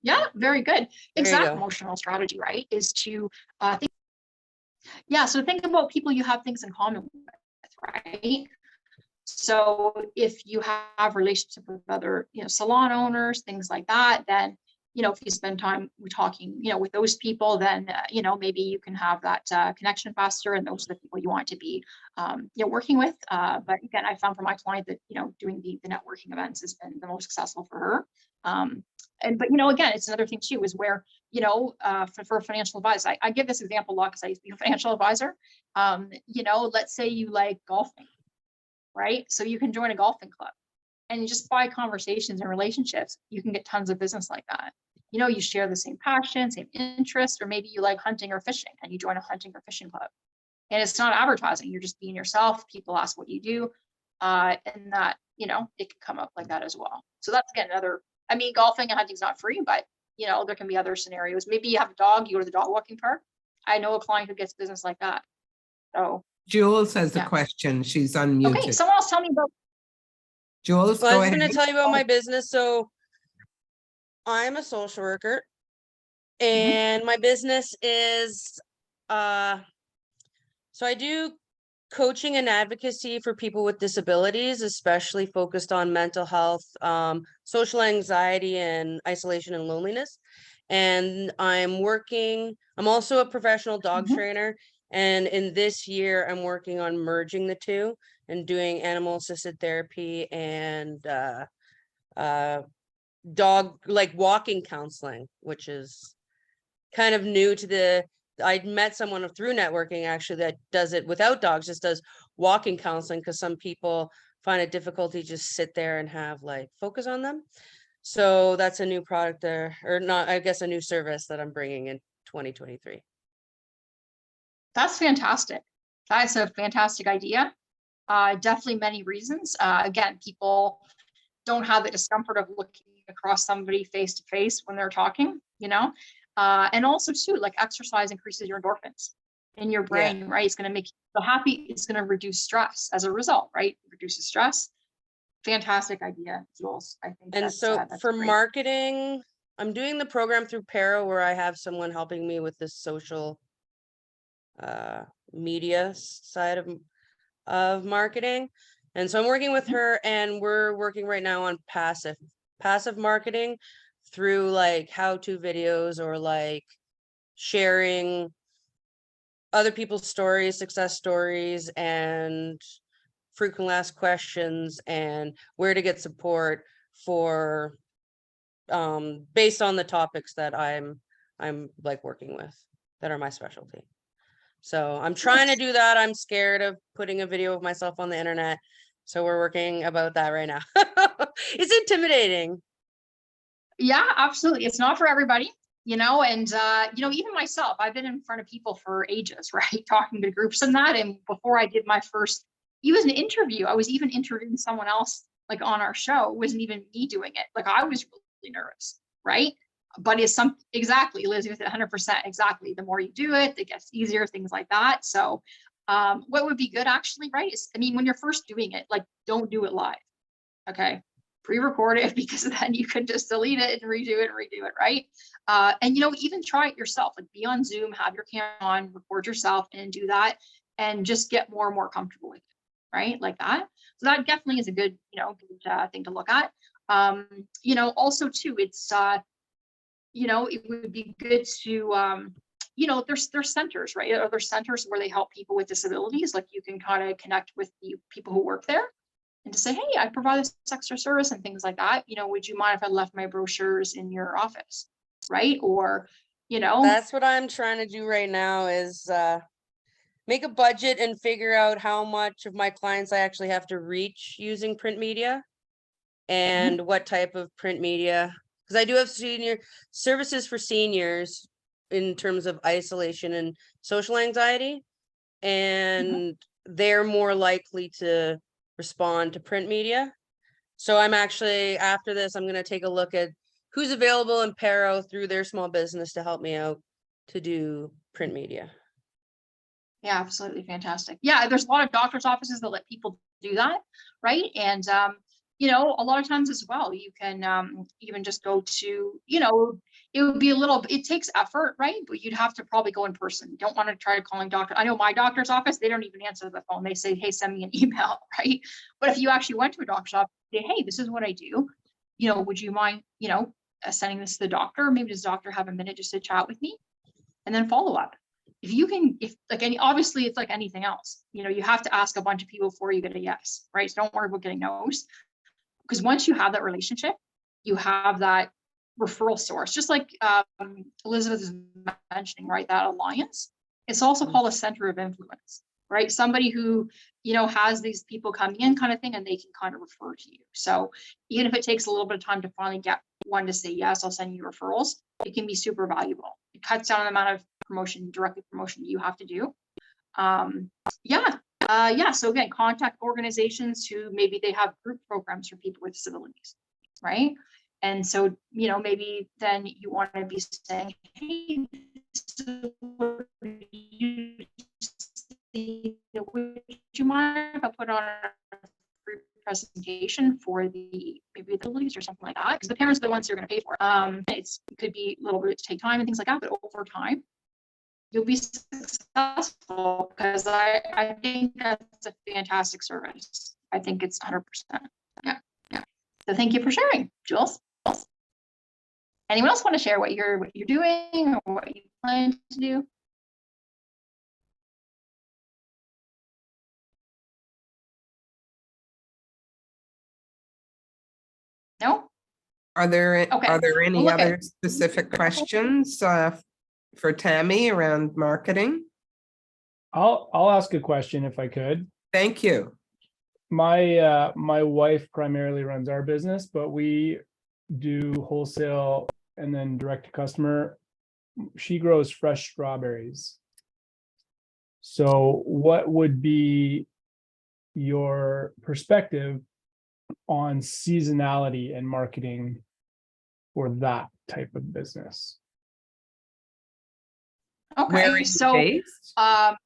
Yeah, very good. There you Exact go. emotional strategy, right? Is to think. Yeah. So think about people you have things in common with, right? So if you have relationship with other, salon owners, things like that, then, if you spend time talking, with those people, then, maybe you can have that connection faster, and those are the people you want to be, working with. But again, I found for my client that, doing the networking events has been the most successful for her. But, again, it's another thing too, is where, for financial advice, I give this example a lot because I used to be a financial advisor. Let's say you like golfing, right? So you can join a golfing club, and just by conversations and relationships, you can get tons of business like that. You share the same passion, same interest, or maybe you like hunting or fishing and you join a hunting or fishing club. And it's not advertising, you're just being yourself. People ask what you do. And that, it can come up like that as well. So that's, again, golfing and hunting is not free, but there can be other scenarios. Maybe you have a dog, you go to the dog walking park. I know a client who gets business like that. So Jules has Yeah. a question. She's unmuted. okay, someone else tell me about. Jules, Well, I go was ahead. going to tell you about my business. So I'm a social worker, and my business is, so I do coaching and advocacy for people with disabilities, especially focused on mental health, social anxiety, and isolation and loneliness. And I'm also a professional dog trainer. And in this year, I'm working on merging the two and doing animal assisted therapy and dog, like walking counseling, which is kind of new to I met someone through networking actually that does it without dogs, just does walking counseling, because some people find it difficult to just sit there and have focus on them. So that's a new product there, or not, I guess a new service that I'm bringing in 2023. That's fantastic. That's a fantastic idea. Definitely many reasons. Again, people don't have the discomfort of looking across somebody face to face when they're talking, and also too, exercise increases your endorphins in your brain, right? It's going to make you feel happy. It's going to reduce stress as a result, right? It reduces stress. Fantastic idea, Jules. I think. And that's for great. marketing, I'm doing the program through Para, where I have someone helping me with the social media side of marketing. And so I'm working with her, and we're working right now on passive marketing through how-to videos, or sharing other people's stories, success stories, and frequently asked questions, and where to get support for based on the topics that I'm working with that are my specialty. So I'm trying to do that. I'm scared of putting a video of myself on the internet. So we're working about that right now. It's intimidating. Yeah, absolutely. It's not for everybody, and, even myself, I've been in front of people for ages, right? Talking to groups and that. And before I did my first, even an interview, I was even interviewing someone else, on our show. It wasn't even me doing it. I was really nervous, right? But it's exactly, Elizabeth, 100%, exactly. The more you do it, it gets easier, things like that. So what would be good actually, right? Is, when you're first doing it, don't do it live. Okay, pre-record it because then you can just delete it and redo it, right? And even try it yourself, like be on Zoom, have your camera on, record yourself and do that and just get more and more comfortable with it, right? Like that. So that definitely is a good, good thing to look at. Also too, it's, it would be good to, there's centers, right? Or there's centers where they help people with disabilities. Like you can kind of connect with the people who work there and to say, hey, I provide this extra service and things like that. Would you mind if I left my brochures in your office? Right. Or, That's what I'm trying to do right now is make a budget and figure out how much of my clients I actually have to reach using print media and what type of print media. Because I do have senior services for seniors in terms of isolation and social anxiety. And they're more likely to respond to print media. So I'm actually, after this, I'm going to take a look at who's available in Paro through their small business to help me out to do print media. Yeah, absolutely fantastic. Yeah, there's a lot of doctor's offices that let people do that, right? And a lot of times as well, you can even just go to, it would be it takes effort, right? But you'd have to probably go in person. You don't want to try calling doctor. I know my doctor's office, they don't even answer the phone. They say, hey, send me an email, right? But if you actually went to a doctor's office, say, hey, this is what I do. Would you mind, sending this to the doctor? Maybe does the doctor have a minute just to chat with me? And then follow up. Obviously it's like anything else, you have to ask a bunch of people before you get a yes, right? So don't worry about getting no's, because once you have that relationship, you have that referral source, just like Elizabeth is mentioning, right? That alliance, it's also called a center of influence, right? Somebody who, has these people coming in kind of thing, and they can kind of refer to you. So even if it takes a little bit of time to finally get one to say, yes, I'll send you referrals, it can be super valuable. It cuts down on the amount of direct promotion you have to do. So again, contact organizations who maybe they have group programs for people with disabilities, right? And so, maybe then you want to be saying, hey, would you mind if I put on a free presentation for maybe the disabilities or something like that? Because the parents are the ones who are going to pay for it. It could be a little bit to take time and things like that, but over time, you'll be successful, because I think that's a fantastic service. I think it's 100%. Yeah. So thank you for sharing, Jules. Anyone else want to share what you're doing or what you plan to do? No? Are there any Well, other specific questions for Tammy around marketing? I'll ask a question if I could. Thank you. My wife primarily runs our business, but we do wholesale and then direct to customer. She grows fresh strawberries. So what would be your perspective on seasonality and marketing for that type of business? Okay, Where are you so based? Where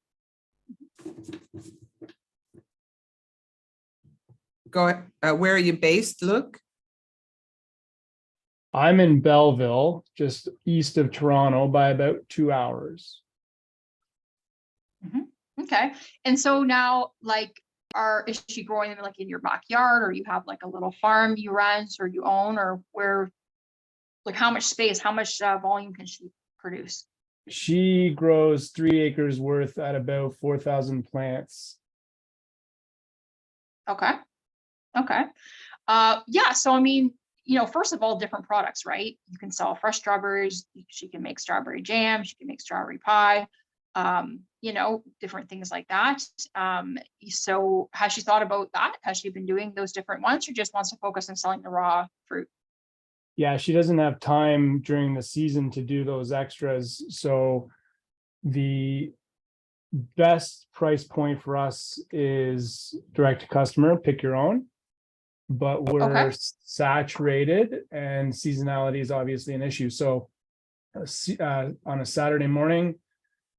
are you based, Luke? I'm in Belleville, just east of Toronto by about 2 hours. Okay, and so now, like, is she growing them like in your backyard, or you have like a little farm you rent or you own, or where? Like, how much space, how much volume can she produce? She grows 3 acres worth at about 4,000 plants. Okay. So I mean, first of all, different products, right? You can sell fresh strawberries. She can make strawberry jam. She can make strawberry pie. Different things like that. So has she thought about that? Has she been doing those different ones, or just wants to focus on selling the raw fruit? Yeah, she doesn't have time during the season to do those extras. So the best price point for us is direct to customer, pick your own. But we're saturated, and seasonality is obviously an issue. So on a Saturday morning,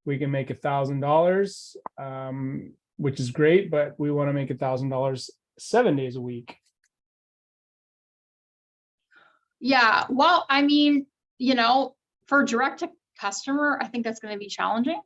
we can make $1,000, which is great, but we want to make $1,000 7 days a week. Yeah, well, I mean, you know, for direct to customer, I think that's going to be challenging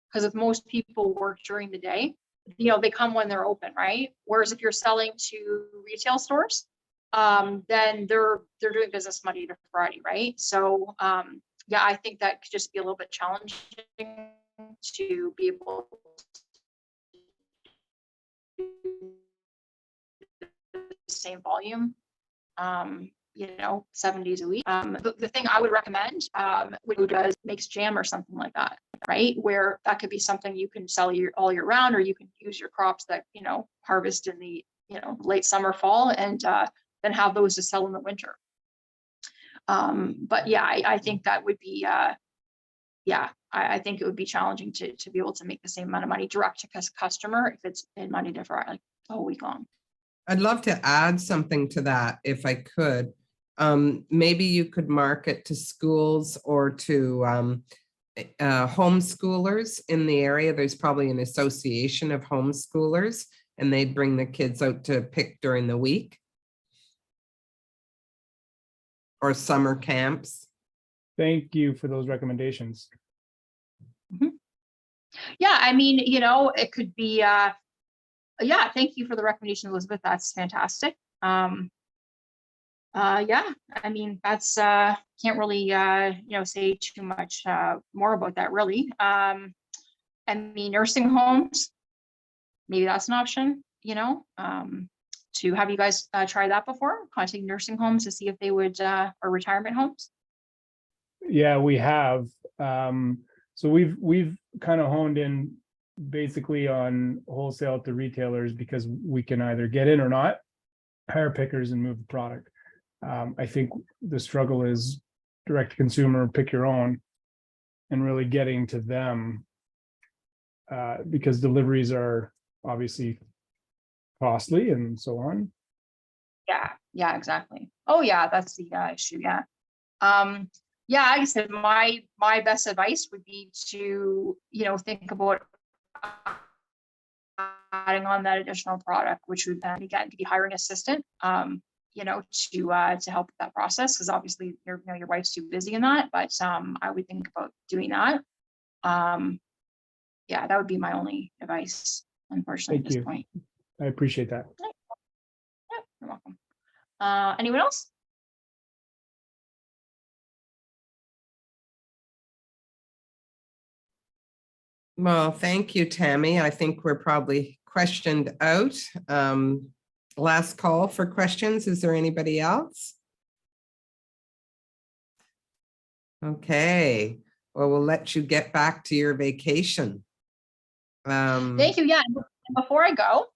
because if most people work during the day, you know, they come when they're open, right? Whereas if you're selling to retail stores, then they're doing business Monday to Friday, right? So, yeah, I think that could just be a little bit challenging to be able to do the same volume. You know, 7 days a week. The thing I would recommend, who does makes jam or something like that, right? Where that could be something you can sell all year round, or you can use your crops that, you know, harvest in the, you know, late summer, fall, and then have those to sell in the winter. But yeah, I think that would be, yeah, I think it would be challenging to be able to make the same amount of money direct to customer if it's in Monday to Friday, like a whole week long. I'd love to add something to that if I could. Maybe you could market to schools or to homeschoolers in the area. There's probably an association of homeschoolers, and they'd bring the kids out to pick during the week. Or summer camps. Thank you for those recommendations. Mm-hmm. Yeah, I mean, you know, it could be, yeah, thank you for the recommendation, Elizabeth. That's fantastic. Yeah, I mean, that's, can't really, you know, say too much more about that, really. I mean, nursing homes, maybe that's an option, you know, to have you guys try that before, contacting nursing homes to see if they would, or retirement homes. Yeah, we have. So we've kind of honed in basically on wholesale to retailers because we can either get in or not, hire pickers and move the product. I think the struggle is direct to consumer, pick your own, and really getting to them because deliveries are obviously costly and so on. Yeah, exactly. Oh yeah, that's the issue. Yeah. Yeah, like I said, my best advice would be to, you know, think about adding on that additional product, which would then again be hiring an assistant, you know, to help with that process, because obviously your wife's too busy in that. But I would think about doing that. Yeah, that would be my only advice, unfortunately, at this point. I appreciate that. Yeah, you're welcome. Anyone else? Well, thank you, Tammy. I think we're probably questioned out. Last call for questions. Is there anybody else? Okay, well, we'll let you get back to your vacation. Thank you. Yeah, before I go,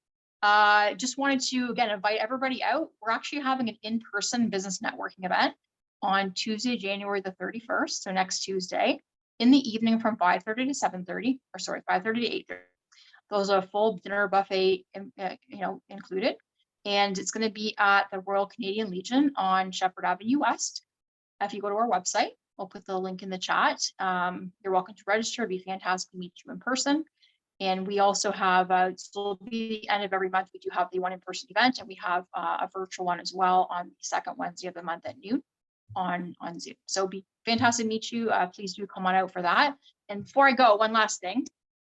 just wanted to again invite everybody out. We're actually having an in-person business networking event on Tuesday, January the 31st, so next Tuesday, in the evening from 5:30 to 7:30, or sorry, 5:30 to 8:30. Those are full dinner buffet, you know, included, and it's going to be at the Royal Canadian Legion on Shepherd Avenue West. If you go to our website, I'll put the link in the chat. You're welcome to register. It'd be fantastic to meet you in person. And we also have, so it'll be the end of every month, we do have the one in-person event, and we have a virtual one as well on the second Wednesday of the month at noon on Zoom. So it'd be fantastic to meet you. Please do come on out for that. And before I go, one last thing.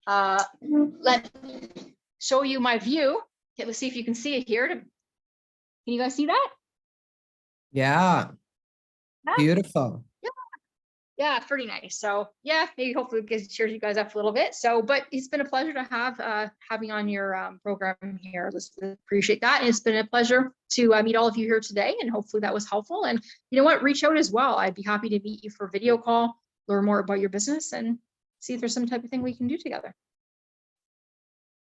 Let me show you my view. Okay, let's see if you can see it here. Can you guys see that? Yeah, beautiful. Yeah, pretty nice. So yeah, maybe hopefully it cheers you guys up a little bit. So, but it's been a pleasure to have me on your program here. Let's appreciate that. And it's been a pleasure to meet all of you here today, and hopefully that was helpful. And you know what, reach out as well. I'd be happy to meet you for a video call, learn more about your business, and see if there's some type of thing we can do together.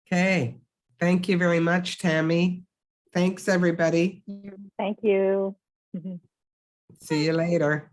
Okay, thank you very much, Tammy. Thanks, everybody. Thank you. See you later.